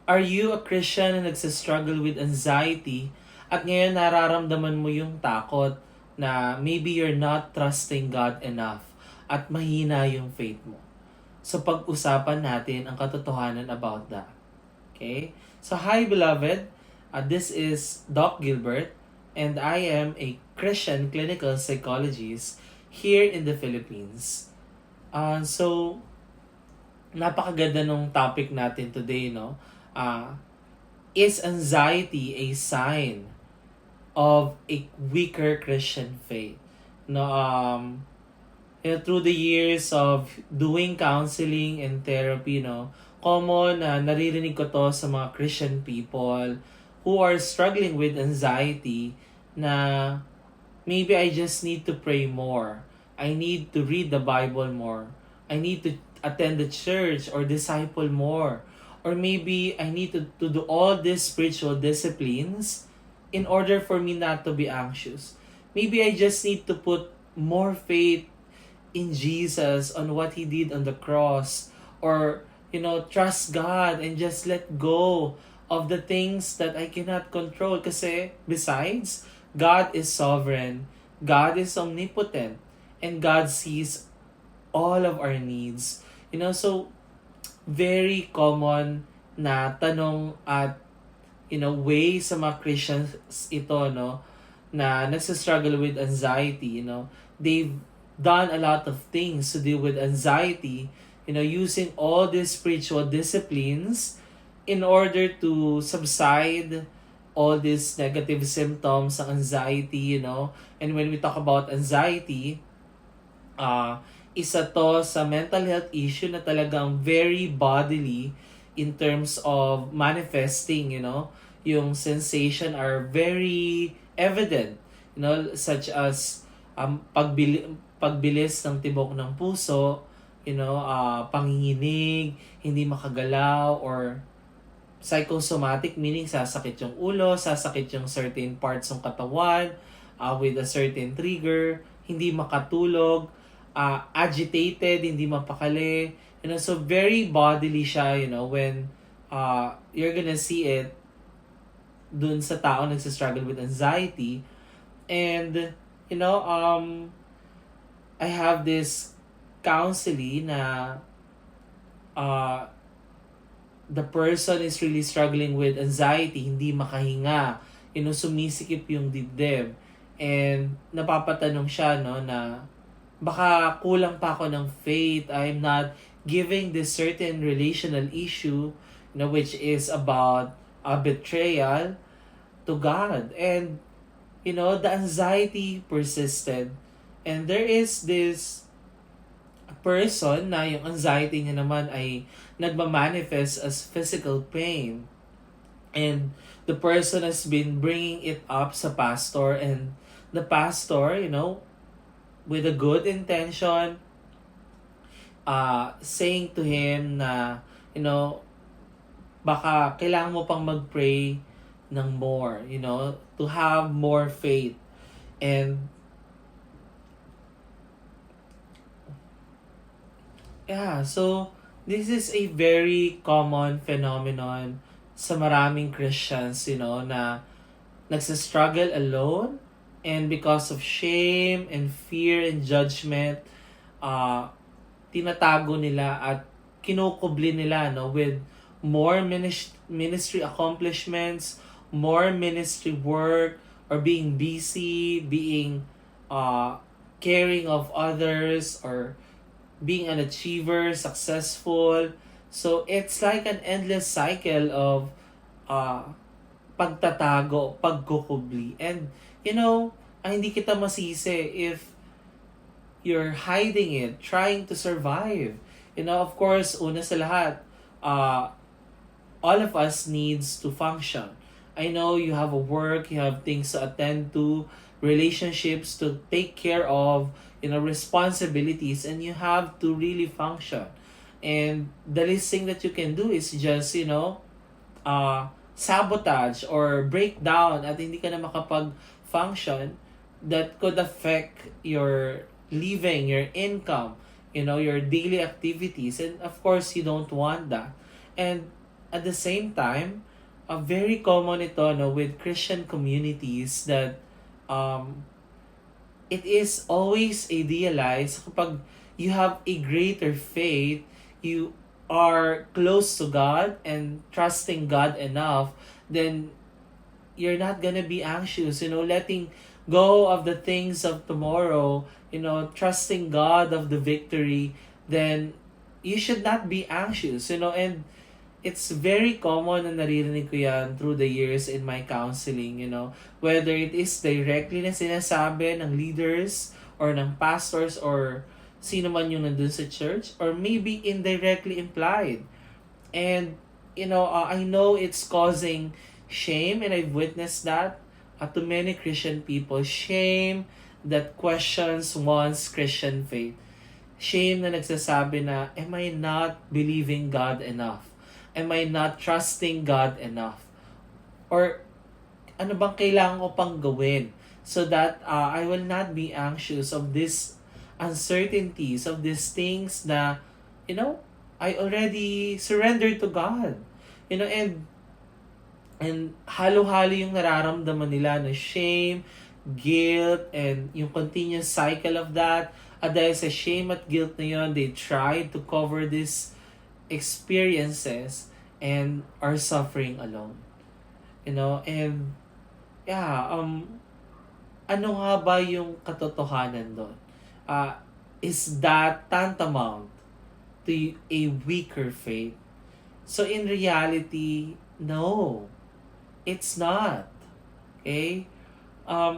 Are you a Christian na nagsistruggle with anxiety at ngayon nararamdaman mo yung takot na maybe you're not trusting God enough at mahina yung faith mo? So pag-usapan natin ang katotohanan about that. Okay? So hi beloved, this is Doc Gilbert and I am a Christian clinical psychologist here in the Philippines. So napakaganda nung topic natin today, no? Is anxiety a sign of a weaker Christian faith? No, through the years of doing counseling and therapy, no, common na naririnig ko to sa mga Christian people who are struggling with anxiety na maybe I just need to pray more. I need to read the Bible more. I need to attend the church or disciple more. Or maybe I need to do all these spiritual disciplines in order for me not to be anxious. Maybe I just need to put more faith in Jesus, on what He did on the cross. Or, trust God and just let go of the things that I cannot control. Kasi besides, God is sovereign. God is omnipotent. And God sees all of our needs. So very common na tanong at way sa mga Christians ito, no, na nagsa-struggle with anxiety. They've done a lot of things to deal with anxiety, using all these spiritual disciplines in order to subside all these negative symptoms of anxiety. And when we talk about anxiety, isa to sa mental health issue na talagang very bodily in terms of manifesting, yung sensation are very evident, such as pagbilis ng tibok ng puso, panginginig, hindi makagalaw, or psychosomatic, meaning sasakit yung ulo, sasakit yung certain parts ng katawan with a certain trigger, hindi makatulog, agitated, hindi mapakali. So very bodily siya, when you're gonna see it dun sa tao nagsistruggle with anxiety. And, I have this counseling na the person is really struggling with anxiety, hindi makahinga, sumisikip yung dibdib. And napapatanong siya, na baka kulang pa ako ng faith. I'm not giving this certain relational issue, which is about a betrayal to God. And, the anxiety persisted. And there is this person na yung anxiety niya naman ay nagmamanifest as physical pain. And the person has been bringing it up sa pastor, and the pastor, with a good intention, saying to him na, baka kailangan mo pang mag-pray ng more, to have more faith. And, so, this is a very common phenomenon sa maraming Christians, na nagsistruggle alone. And because of shame and fear and judgment, tinatago nila at kinukubli nila, with more ministry accomplishments, more ministry work, or being busy, being caring of others, or being an achiever, successful. So it's like an endless cycle of pagtatago, pagkukubli. And hindi kita masisi if you're hiding it, trying to survive. Of course, una sa lahat, all of us needs to function. I know you have a work, you have things to attend to, relationships to take care of, responsibilities, and you have to really function. And the least thing that you can do is just, sabotage or break down at hindi ka na makapag-function that could affect your living, your income, your daily activities. And of course, you don't want that. And at the same time, very common ito no, with Christian communities that um, it is always idealized kapag you have a greater faith, you are close to God and trusting God enough, then you're not gonna be anxious, letting go of the things of tomorrow, trusting God of the victory, then you should not be anxious, and it's very common na naririnig ko yan through the years in my counseling, whether it is directly na sinasabi ng leaders or ng pastors or sino man yung nandun sa church, or maybe indirectly implied. And, I know it's causing shame, and I've witnessed that to many Christian people. Shame that questions one's Christian faith. Shame na nagsasabi na, am I not believing God enough? Am I not trusting God enough? Or ano bang kailangan ko pang gawin so that I will not be anxious of these uncertainties, of these things na, I already surrendered to God. And halo-halo yung nararamdaman nila na shame, guilt, and yung continuous cycle of that. At dahil sa shame at guilt na yun, they try to cover these experiences and are suffering alone. And yeah, ano nga ba yung katotohanan doon? Is that tantamount to a weaker faith? So in reality, no. It's not. Okay?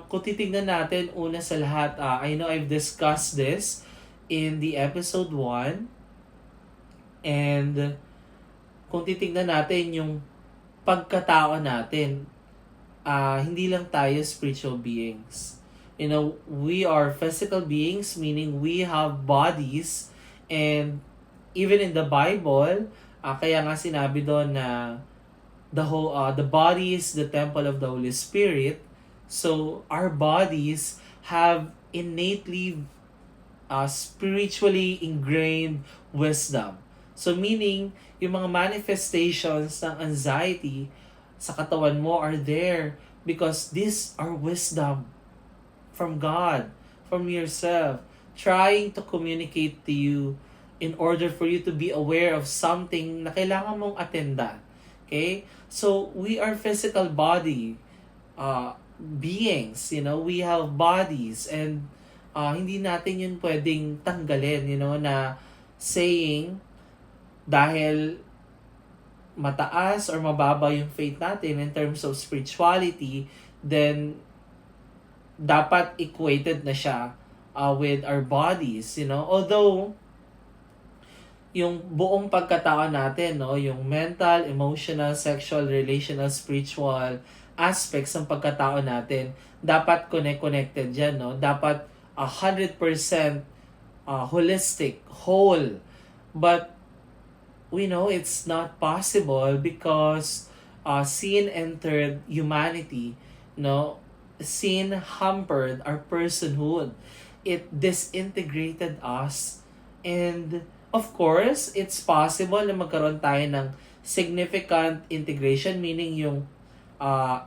Kung titignan natin, una sa lahat, I know I've discussed this in the episode 1. And kung titignan natin yung pagkatao natin, hindi lang tayo spiritual beings. We are physical beings, meaning we have bodies. And even in the Bible, kaya nga sinabi doon na the body is the temple of the Holy Spirit. So our bodies have innately spiritually ingrained wisdom. So meaning, yung mga manifestations ng anxiety sa katawan mo are there because these are wisdom from God, from yourself, trying to communicate to you in order for you to be aware of something na kailangan mong atendan. Okay? So, we are physical body beings, we have bodies, and hindi natin yun pwedeng tanggalin, na saying, dahil mataas or mababa yung faith natin in terms of spirituality, then dapat equated na siya with our bodies, although yung buong pagkatao natin, yung mental, emotional, sexual, relational, spiritual aspects ng pagkatao natin, dapat connected yan, dapat 100% holistic, whole. But we know it's not possible because sin entered humanity, sin hampered our personhood. It disintegrated us. And of course, it's possible na magkaroon tayo ng significant integration, meaning yung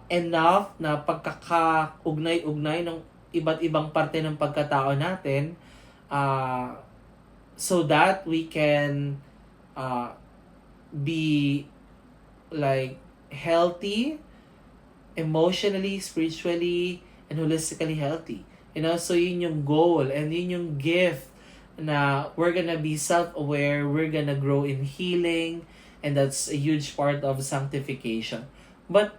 enough na pagkakaugnay-ugnay ng iba't ibang parte ng pagkatao natin so that we can be like healthy, emotionally, spiritually, and holistically healthy. So yun yung goal and yun yung gift na we're gonna be self-aware, we're gonna grow in healing, and that's a huge part of sanctification. But,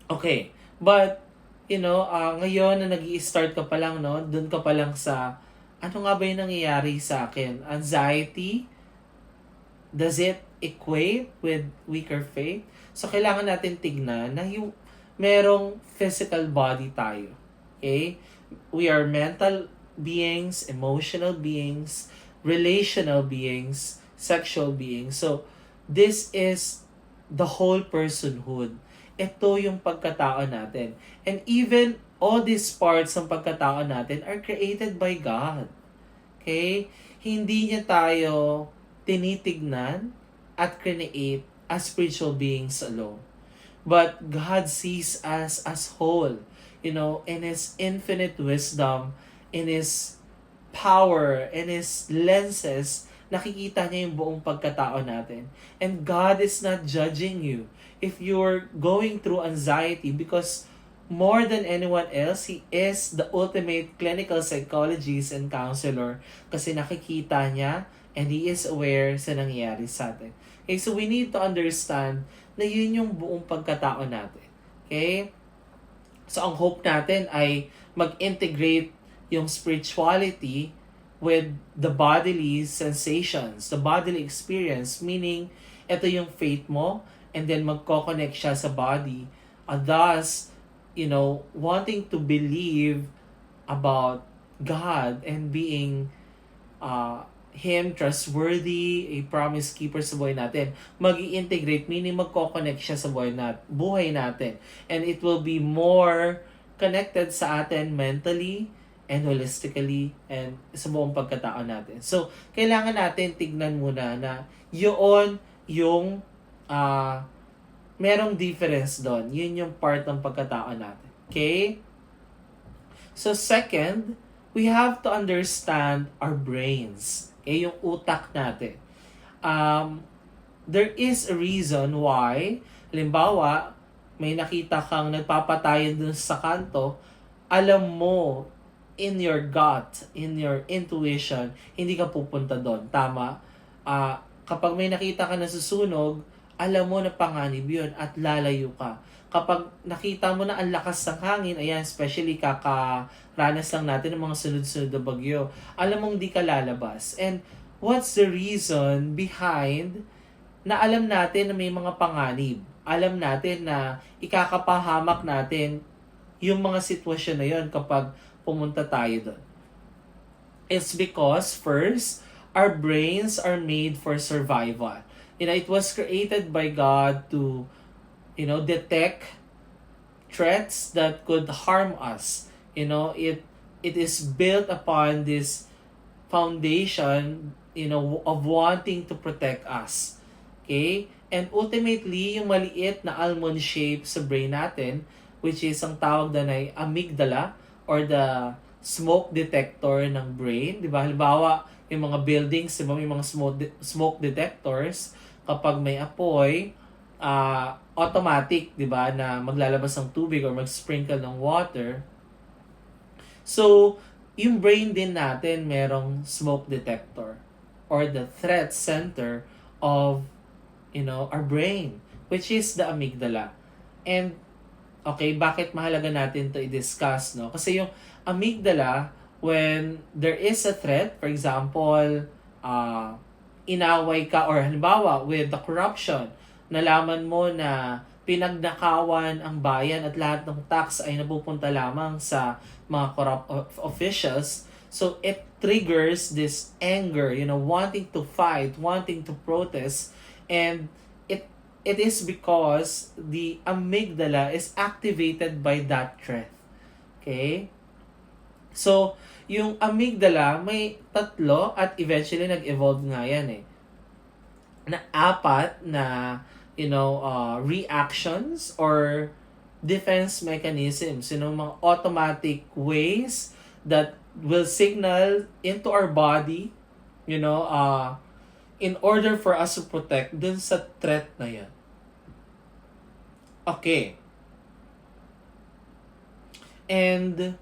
okay, ngayon na nag-i-start ka pa lang, dun ka pa lang sa, ano nga ba yung nangyayari sa akin? Anxiety? Does it equate with weaker faith? So, kailangan natin tignan na yung merong physical body tayo. Okay? We are mental beings, emotional beings, relational beings, sexual beings. So, this is the whole personhood. Ito yung pagkatao natin. And even all these parts ng pagkatao natin are created by God. Okay? Hindi niya tayo tinitignan at create as spiritual beings alone. But God sees us as whole, in His infinite wisdom, in His power, in His lenses, nakikita niya yung buong pagkatao natin. And God is not judging you if you're going through anxiety, because more than anyone else, He is the ultimate clinical psychologist and counselor, kasi nakikita niya and He is aware sa nangyayari sa atin. Okay, so we need to understand na yun yung buong pagkatao natin. Okay? So ang hope natin ay mag-integrate yung spirituality with the bodily sensations, the bodily experience, meaning ito yung faith mo, and then magko-connect siya sa body. Thus, wanting to believe about God and being Him trustworthy, a promise keeper sa buhay natin, mag-i-integrate, meaning magko-connect siya sa buhay natin. And it will be more connected sa atin mentally and holistically and sa buong pagkatao natin. So, kailangan natin tignan muna na yun yung merong difference doon. Yun yung part ng pagkatao natin. Okay? So, second, we have to understand our brains. Okay? Yung utak natin. There is a reason why, halimbawa, may nakita kang nagpapatayan dun sa kanto, alam mo, in your gut, in your intuition, hindi ka pupunta doon. Tama? Kapag may nakita ka na susunog, alam mo na panganib yun at lalayo ka. Kapag nakita mo na ang lakas ng hangin, ayan, especially kakaranas lang natin ng mga sunod-sunod na bagyo, alam mong di ka lalabas. And what's the reason behind na alam natin na may mga panganib? Alam natin na ikakapahamak natin yung mga sitwasyon na yun kapag pumunta tayo doon. It's because, first, our brains are made for survival. It was created by God to, detect threats that could harm us. It is built upon this foundation, of wanting to protect us. Okay? And ultimately, yung maliit na almond shape sa brain natin, which is ang tawag na ay amygdala, or the smoke detector ng brain, di ba? Halimbawa, yung mga buildings, di ba, may mga smoke detectors, kapag may apoy, automatic, di ba, na maglalabas ng tubig or mag-sprinkle ng water. So, yung brain din natin merong smoke detector or the threat center of, our brain, which is the amygdala. And okay, bakit mahalaga natin to i-discuss, no? Kasi yung amygdala, when there is a threat, for example, inaway ka, or halimbawa, with the corruption, nalaman mo na pinagnakawan ang bayan at lahat ng tax ay napupunta lamang sa mga corrupt officials, so it triggers this anger, wanting to fight, wanting to protest, and it is because the amygdala is activated by that threat. Okay? So, yung amygdala, may 3 at eventually nag-evolve nga yan na 4 na, reactions or defense mechanisms, mga automatic ways that will signal into our body, in order for us to protect dun sa threat na yan. Okay. And,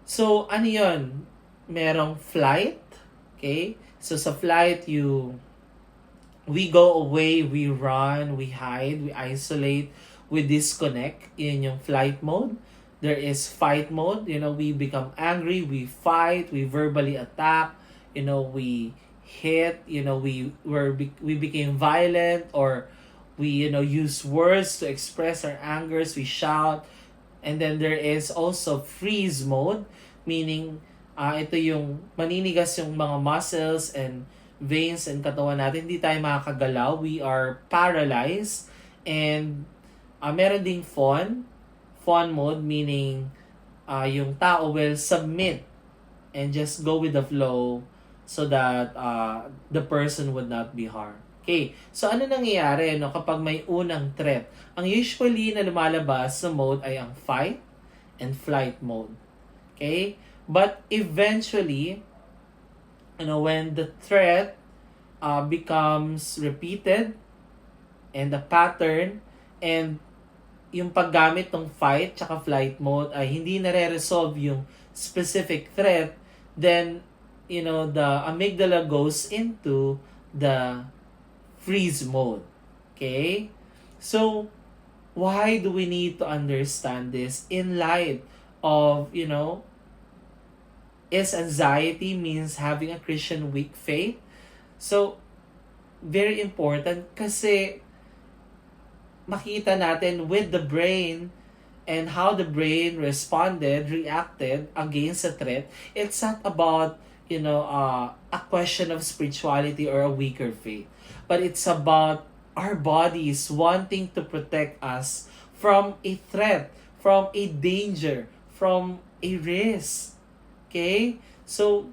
so, ano yun? Merong flight. Okay? So, sa flight, we go away, we run, we hide, we isolate, we disconnect. Yun yung flight mode. There is fight mode. We become angry, we fight, we verbally attack, we hit, we became violent, or we use words to express our angers, we shout. And then there is also freeze mode, meaning ito yung maninigas yung mga muscles and veins and katawan natin, hindi tayo makakagalaw, we are paralyzed. And meron ding fawn mode, meaning yung tao will submit and just go with the flow so that the person would not be harmed. Okay, so ano nangyayari no, kapag may unang threat? Ang usually na lumalabas sa mode ay ang fight and flight mode. Okay? But eventually, when the threat becomes repeated and the pattern and yung paggamit ng fight tsaka flight mode ay hindi nare-resolve yung specific threat, then, the amygdala goes into the freeze mode. Okay? So, why do we need to understand this in light of, is anxiety means having a Christian weak faith? So, very important kasi makita natin with the brain and how the brain reacted against a threat. It's not about, a question of spirituality or a weaker faith. But it's about our bodies wanting to protect us from a threat, from a danger, from a risk. Okay? So,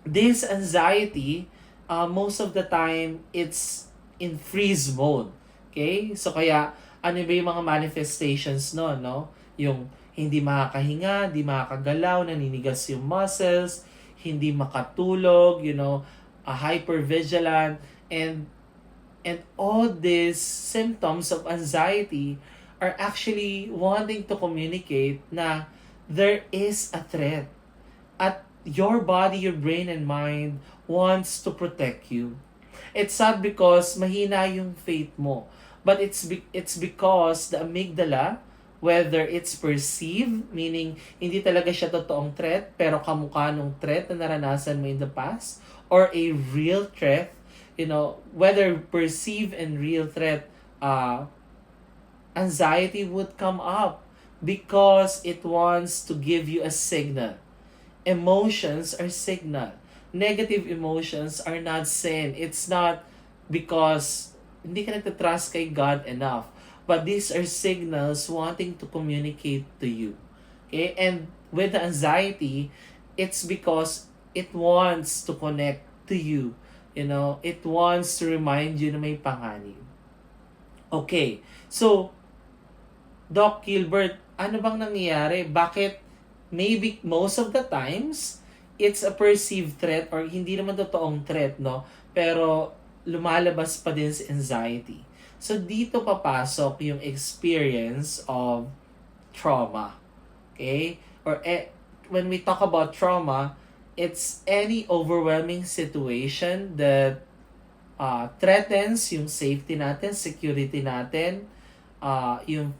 this anxiety, most of the time, it's in freeze mode. Okay? So, kaya, ano ba yung mga manifestations no? Yung hindi makakahinga, hindi makakagalaw, naninigas yung muscles, hindi makatulog, hypervigilant, and all these symptoms of anxiety are actually wanting to communicate na there is a threat. At your body, your brain, and mind wants to protect you. It's not because mahina yung faith mo, but it's because the amygdala, whether it's perceived, meaning hindi talaga siya totoong threat, pero kamukha nung threat na naranasan mo in the past, or a real threat, whether perceived and real threat, anxiety would come up because it wants to give you a signal. Emotions are signal. Negative emotions are not sin. It's not because hindi ka nagtatrust kay God enough. But these are signals wanting to communicate to you. Okay? And with the anxiety, it's because it wants to connect to you. It wants to remind you na may panganib. Okay. So, Doc Gilbert, ano bang nangyayari? Bakit maybe most of the times, it's a perceived threat or hindi naman totoong threat, no? Pero lumalabas pa din si anxiety. So, dito papasok yung experience of trauma. Okay? Or when we talk about trauma, it's any overwhelming situation that threatens yung safety natin, security natin, yung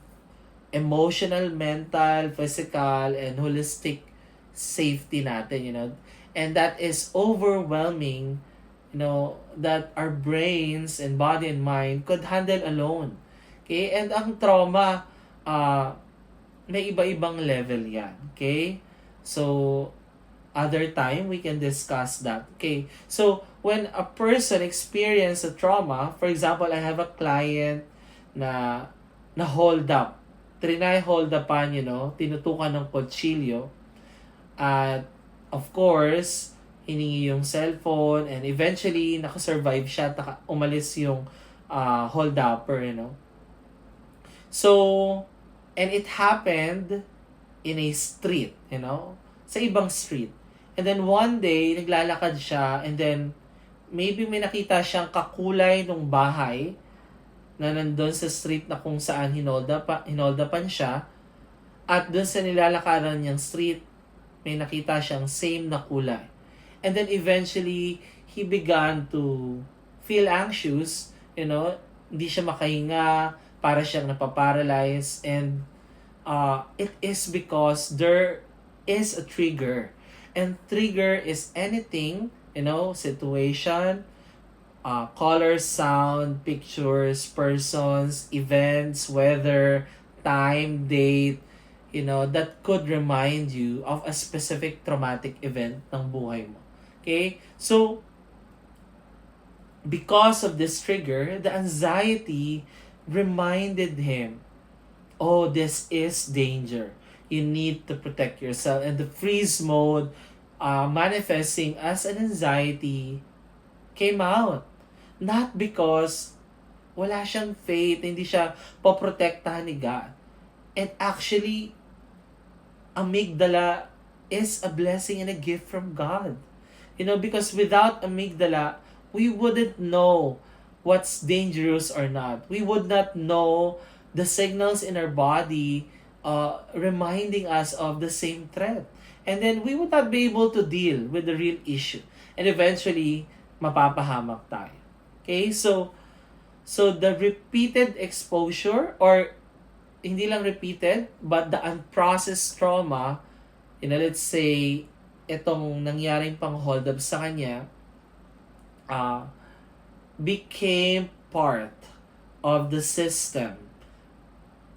emotional, mental, physical, and holistic safety natin, And that is overwhelming, that our brains and body and mind could handle alone. Okay? And ang trauma, may iba-ibang level yan. Okay? So, other time, we can discuss that. Okay? So, when a person experiences a trauma, for example, I have a client na hold up. Trinay hold upan, tinutukan ng kutsilyo. At, of course, hiningi yung cellphone, and eventually, nakasurvive siya at umalis yung hold-upper, So, and it happened in a street, sa ibang street. And then one day, naglalakad siya, and then, maybe may nakita siyang kakulay ng bahay na nandun sa street na kung saan hinoldapan siya, at dun sa nilalakaran niyang street, may nakita siyang same na kulay. And then eventually, he began to feel anxious, hindi siya makahinga, para siyang napaparalyze, and it is because there is a trigger. And trigger is anything, situation, colors, sound, pictures, persons, events, weather, time, date, that could remind you of a specific traumatic event ng buhay mo. Okay? So, because of this trigger, the anxiety reminded him, oh, this is danger. You need to protect yourself. And the freeze mode, manifesting as an anxiety, came out. Not because wala siyang faith, hindi siya poprotektahan ni God. And actually, amygdala is a blessing and a gift from God. Because without amygdala, we wouldn't know what's dangerous or not. We would not know the signals in our body reminding us of the same threat. And then we would not be able to deal with the real issue. And eventually, mapapahamak tayo. Okay? So the repeated exposure, or hindi lang repeated, but the unprocessed trauma, let's say, itong nangyaring pang hold up sa kanya, became part of the system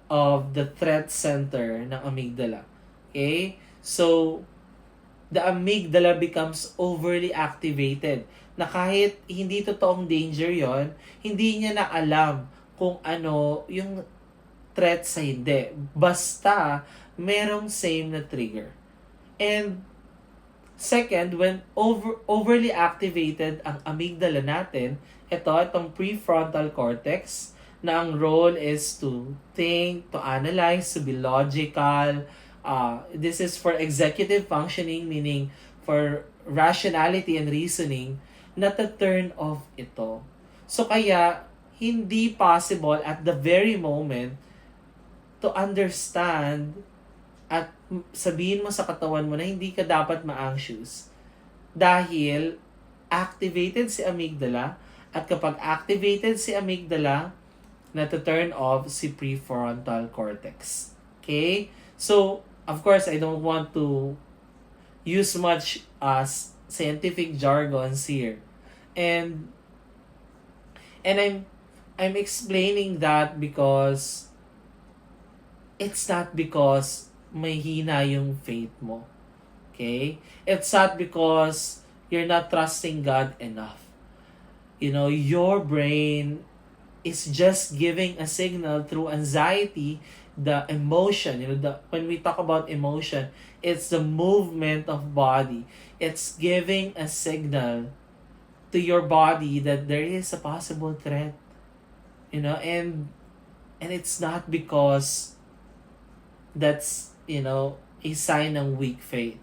of the threat center ng amygdala. Okay? So, the amygdala becomes overly activated na kahit hindi totoong danger yon, hindi niya na alam kung ano yung threat sa hindi. Basta, merong same na trigger. And second, when overly activated ang amygdala natin, itong prefrontal cortex, na ang role is to think, to analyze, to be logical. This is for executive functioning, meaning for rationality and reasoning, na turn off ito. So kaya, hindi possible at the very moment to understand at sabihin mo sa katawan mo na hindi ka dapat ma-anxious dahil activated si amygdala, at kapag activated si amygdala, na to turn off si prefrontal cortex. Okay? So, of course, I don't want to use much scientific jargons here. And I'm explaining that because it's not because may hina yung faith mo. Okay? It's not because you're not trusting God enough. Your brain is just giving a signal through anxiety, the emotion. When we talk about emotion, it's the movement of body. It's giving a signal to your body that there is a possible threat. And it's not because that's, a sign ng weak faith.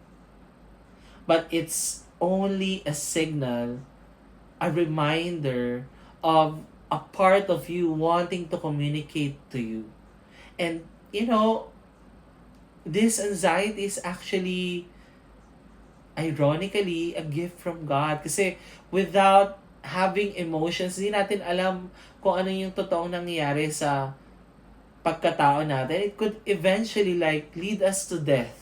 But it's only a signal, a reminder of a part of you wanting to communicate to you. And, this anxiety is actually, ironically, a gift from God. Kasi without having emotions, hindi natin alam kung ano yung totoong nangyayari sa pagkatao natin. It could eventually lead us to death.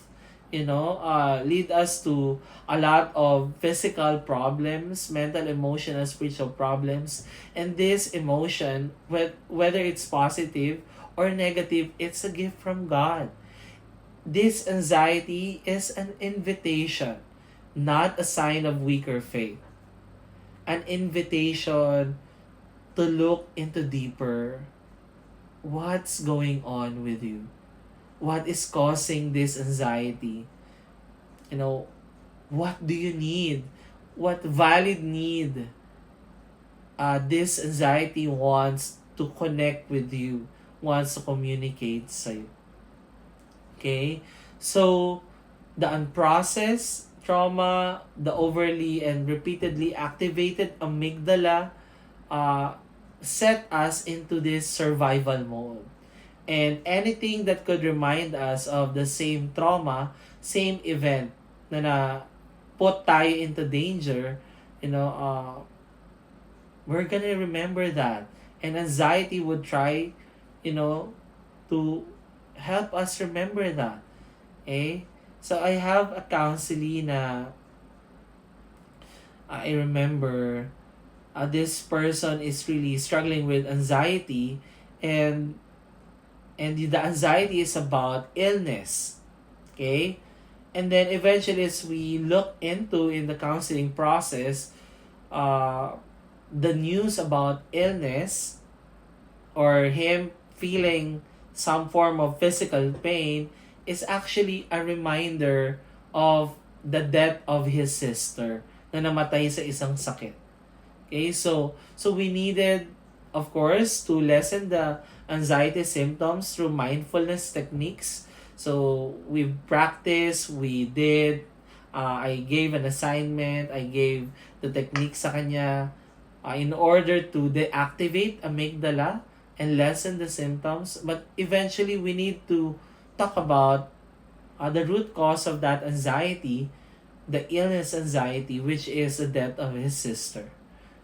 Lead us to a lot of physical problems, mental, emotional, spiritual problems. And this emotion, whether it's positive or negative, it's a gift from God. This anxiety is an invitation, not a sign of weaker faith. An invitation to look into deeper. What's going on with you? What is causing this anxiety? What do you need? What valid need this anxiety wants to connect with you, wants to communicate sa'yo. Okay? So, the unprocessed trauma, the overly and repeatedly activated amygdala set us into this survival mode. And anything that could remind us of the same trauma, same event na put tayo into danger, we're gonna remember that. And anxiety would try, to help us remember that. Okay? So I have a counselee na I remember this person is really struggling with anxiety, and the anxiety is about illness. Okay? And then eventually, as we look into in the counseling process, the news about illness or him feeling some form of physical pain is actually a reminder of the death of his sister na namatay sa isang sakit. Okay, so we needed, of course, to lessen the anxiety symptoms through mindfulness techniques. So we practiced, we did, I gave an assignment, I gave the technique sa kanya in order to deactivate amygdala and lessen the symptoms. But eventually, we need to talk about the root cause of that anxiety, the illness anxiety, which is the death of his sister.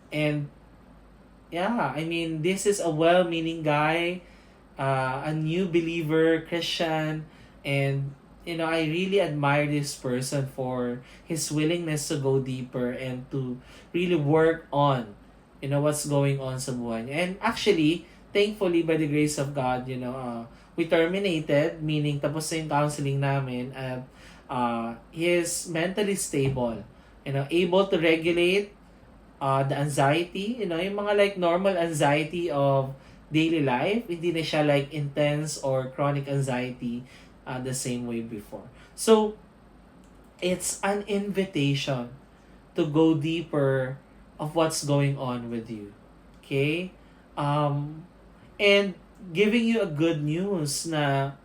And yeah, I mean, this is a well-meaning guy, a new believer, Christian, and I really admire this person for his willingness to go deeper and to really work on, what's going on sa buhay niya. And actually, thankfully, by the grace of God, we terminated, meaning tapos na yung counseling namin, at he is mentally stable, able to regulate the anxiety, yung mga like normal anxiety of daily life, hindi na siya like intense or chronic anxiety the same way before. So, it's an invitation to go deeper of what's going on with you. Okay? And giving you a good news na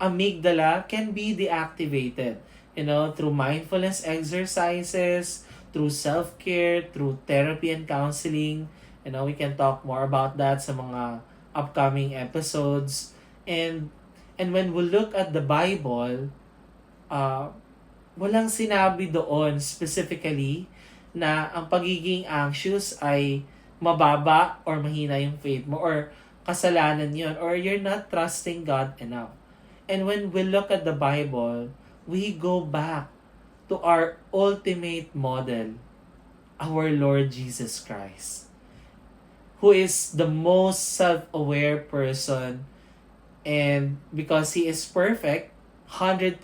amygdala can be deactivated, through mindfulness exercises, through self-care, through therapy and counseling. We can talk more about that sa mga upcoming episodes. And when we look at the Bible, walang sinabi doon specifically na ang pagiging anxious ay mababa or mahina yung faith mo or kasalanan yon or you're not trusting God enough. And when we look at the Bible, we go back to our ultimate model, our Lord Jesus Christ, who is the most self-aware person, and because He is perfect, 100%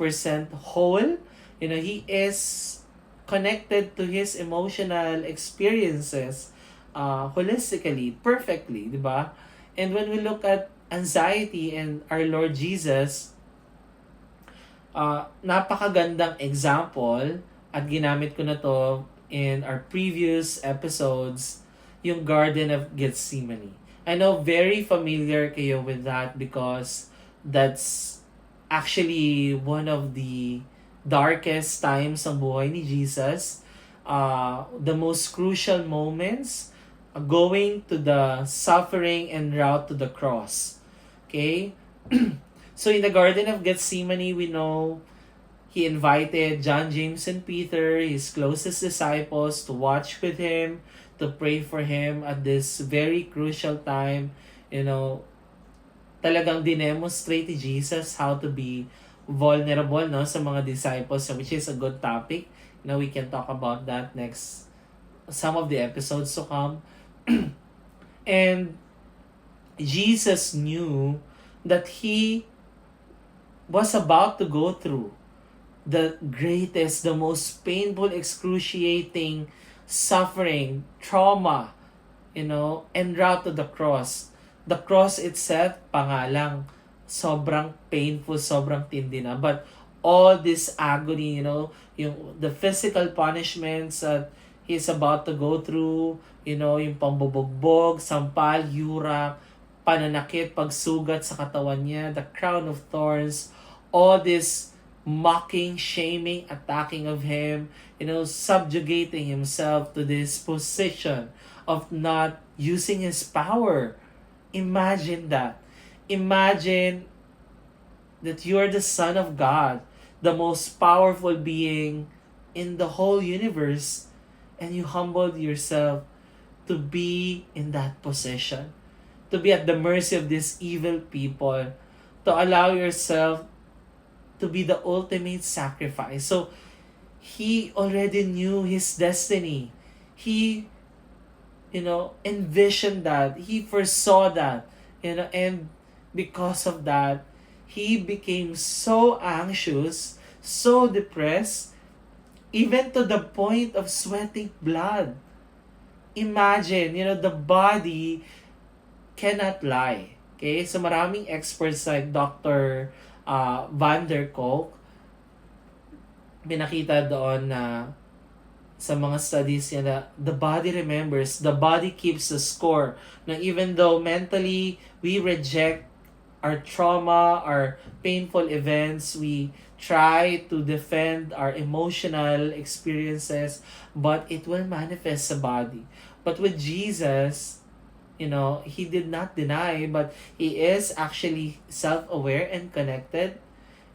whole, He is connected to His emotional experiences holistically, perfectly, di ba? And when we look at anxiety and our Lord Jesus, napakagandang example at ginamit ko na to in our previous episodes, yung Garden of Gethsemane. I know very familiar kayo with that because that's actually one of the darkest times ng buhay ni Jesus. The most crucial moments going to the suffering and route to the cross. Okay? So in the Garden of Gethsemane, we know He invited John, James, and Peter, His closest disciples, to watch with Him, to pray for Him at this very crucial time. Talagang dinemonstrate ni Jesus how to be vulnerable, no, sa mga disciples, which is a good topic. We can talk about that next, some of the episodes to come. And Jesus knew that He was about to go through the greatest, the most painful, excruciating suffering, trauma, en route to the cross. The cross itself, pangalang, sobrang painful, sobrang tindi na. But all this agony, the physical punishments that He's about to go through, yung pambubugbog, sampal, yurak, pananakit, pagsugat sa katawan niya, the crown of thorns, all this mocking, shaming, attacking of Him, subjugating Himself to this position of not using His power. Imagine that. Imagine that you are the Son of God, the most powerful being in the whole universe, and you humbled yourself to be in that position, to be at the mercy of these evil people, to allow yourself to be the ultimate sacrifice. So, He already knew His destiny. He, envisioned that. He foresaw that. And because of that, He became so anxious, so depressed, even to the point of sweating blood. Imagine, the body cannot lie. Okay? So maraming experts like Dr. Van der Kolk, pinakita doon na sa mga studies niya na the body remembers, the body keeps a score. Na even though mentally we reject our trauma, our painful events, we try to defend our emotional experiences, but it will manifest sa body. But with Jesus, he did not deny, but he is actually self-aware and connected,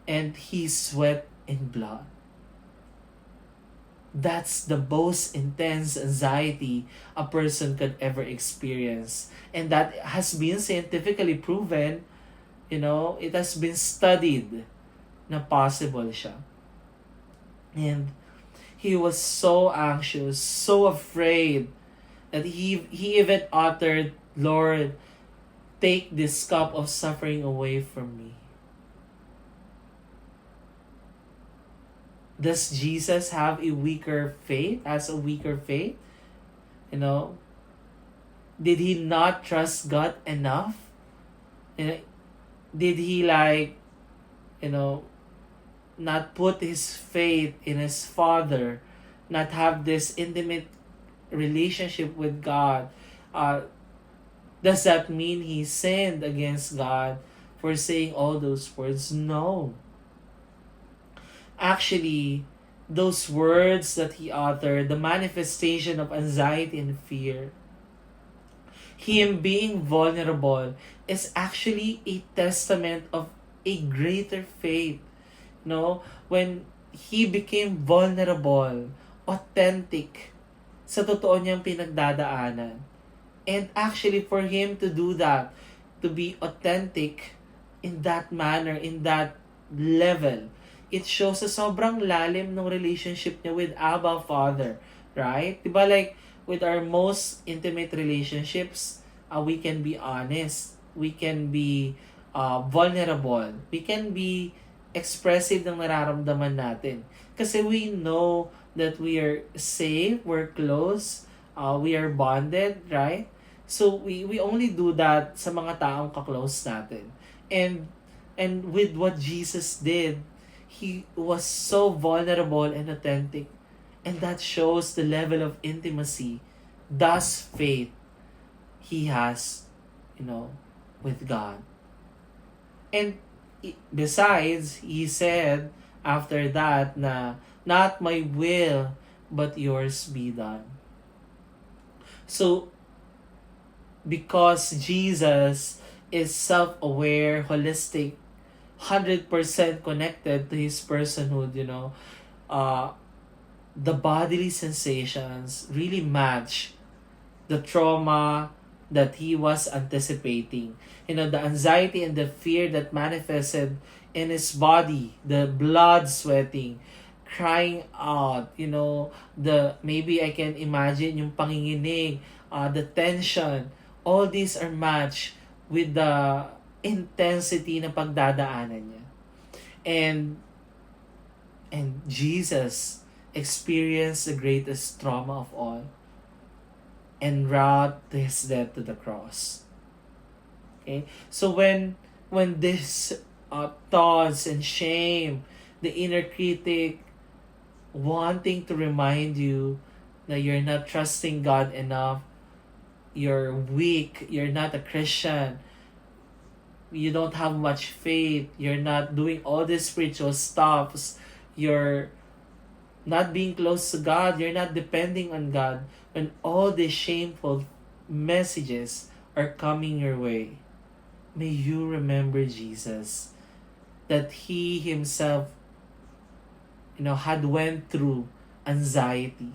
and he sweat in blood. That's the most intense anxiety a person could ever experience. And that has been scientifically proven, it has been studied na possible siya. And he was so anxious, so afraid, that he even uttered, "Lord, take this cup of suffering away from me." Does Jesus have a weaker faith? Has a weaker faith? Did he not trust God enough? Did he not put his faith in his Father, not have this intimate relationship with God? Does that mean he sinned against God for saying all those words? No. Actually, those words that he uttered, the manifestation of anxiety and fear, him being vulnerable, is actually a testament of a greater faith. When he became vulnerable, authentic sa totoo niyang pinagdadaanan. And actually, for him to do that, to be authentic in that manner, in that level, it shows sa sobrang lalim ng relationship niya with Abba Father. Right? Diba, like, with our most intimate relationships, we can be honest. We can be vulnerable. We can be expressive ng nararamdaman natin. Kasi we know that we are safe, we're close, we are bonded, right? So we only do that sa mga taong kaklose natin. And with what Jesus did, he was so vulnerable and authentic. And that shows the level of intimacy, thus faith he has, with God. And besides, he said after that na, "Not my will, but yours be done." So, because Jesus is self-aware, holistic, 100% connected to his personhood, the bodily sensations really match the trauma that he was anticipating. The anxiety and the fear that manifested in his body, the blood sweating, crying out, maybe I can imagine yung panginginig, the tension, all these are matched with the intensity na pagdadaanan niya. And Jesus experienced the greatest trauma of all and wrought his death to the cross. Okay? So when this thoughts and shame, the inner critic wanting to remind you that you're not trusting God enough, you're weak, you're not a Christian, you don't have much faith, you're not doing all these spiritual stuffs, you're not being close to God, you're not depending on God, when all these shameful messages are coming your way, may you remember Jesus, that he himself, had went through anxiety.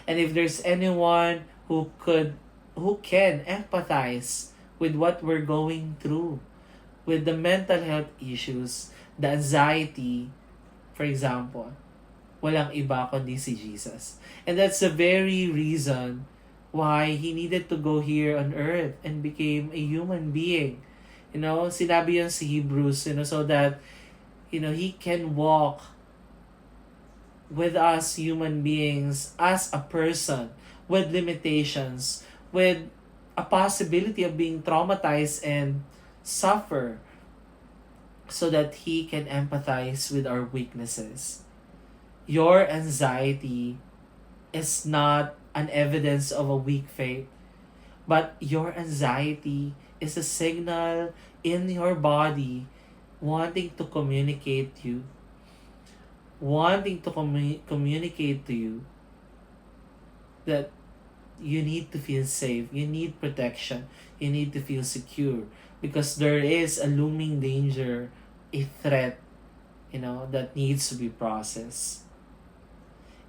And if there's anyone who can empathize with what we're going through, with the mental health issues, the anxiety, for example, walang iba kundi si Jesus. And that's the very reason why he needed to go here on earth and became a human being. Sinabi yan sa Hebrews, so that, he can walk with us human beings as a person with limitations, with a possibility of being traumatized and suffer, so that he can empathize with our weaknesses. Your anxiety is not an evidence of a weak faith, but your anxiety is a signal in your body wanting to communicate you, wanting to communicate to you that you need to feel safe, you need protection, you need to feel secure because there is a looming danger, a threat, that needs to be processed.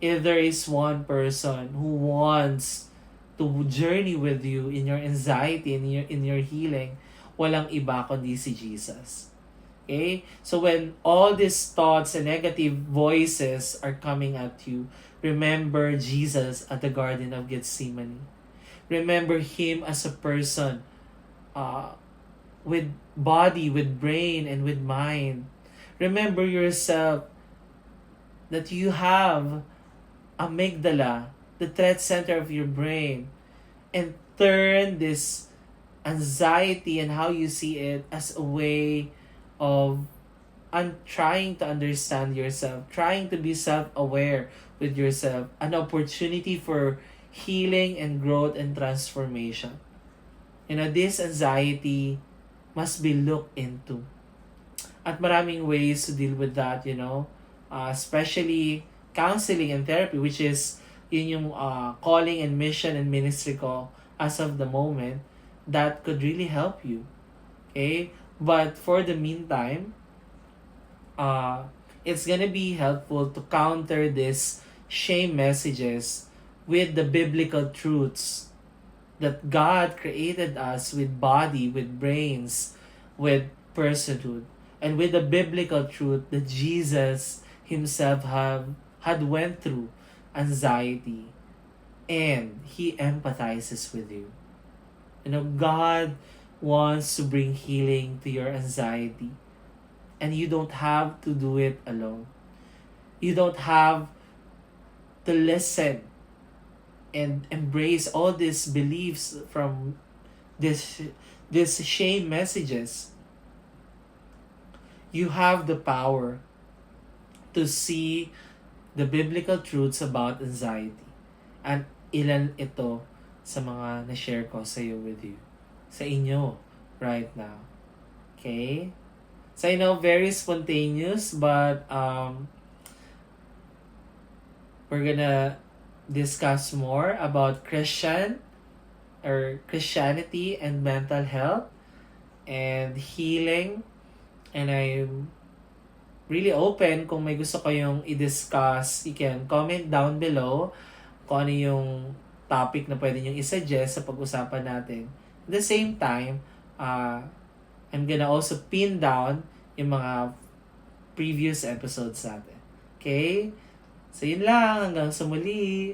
If there is one person who wants to journey with you in your anxiety, in your healing, walang iba kundi si Jesus. Okay? So when all these thoughts and negative voices are coming at you, remember Jesus at the Garden of Gethsemane. Remember Him as a person with body, with brain, and with mind. Remember yourself that you have amygdala, the threat center of your brain, and turn this anxiety and how you see it as a way of trying to understand yourself, trying to be self-aware with yourself, an opportunity for healing and growth and transformation. This anxiety must be looked into. At maraming ways to deal with that, especially counseling and therapy, which is yun yung calling and mission and ministry ko as of the moment, that could really help you. Okay? But for the meantime, it's gonna be helpful to counter this shame messages with the biblical truths that God created us with body, with brains, with personhood, and with the biblical truth that Jesus Himself had went through anxiety and He empathizes with you. God wants to bring healing to your anxiety, and you don't have to do it alone. You don't have to listen and embrace all these beliefs from this shame messages. You have the power to see the biblical truths about anxiety. And ilan ito sa mga na-share ko sa inyo right now. Okay? So I know very spontaneous, but we're gonna discuss more about Christianity and mental health and healing. And I'm really open kung may gusto kayong i-discuss. You can comment down below kung ano yung topic na pwede nyo i-suggest sa pag-usapan natin. At the same time, I'm gonna also pin down yung mga previous episodes natin. Okay? So yun lang. Hanggang sa muli.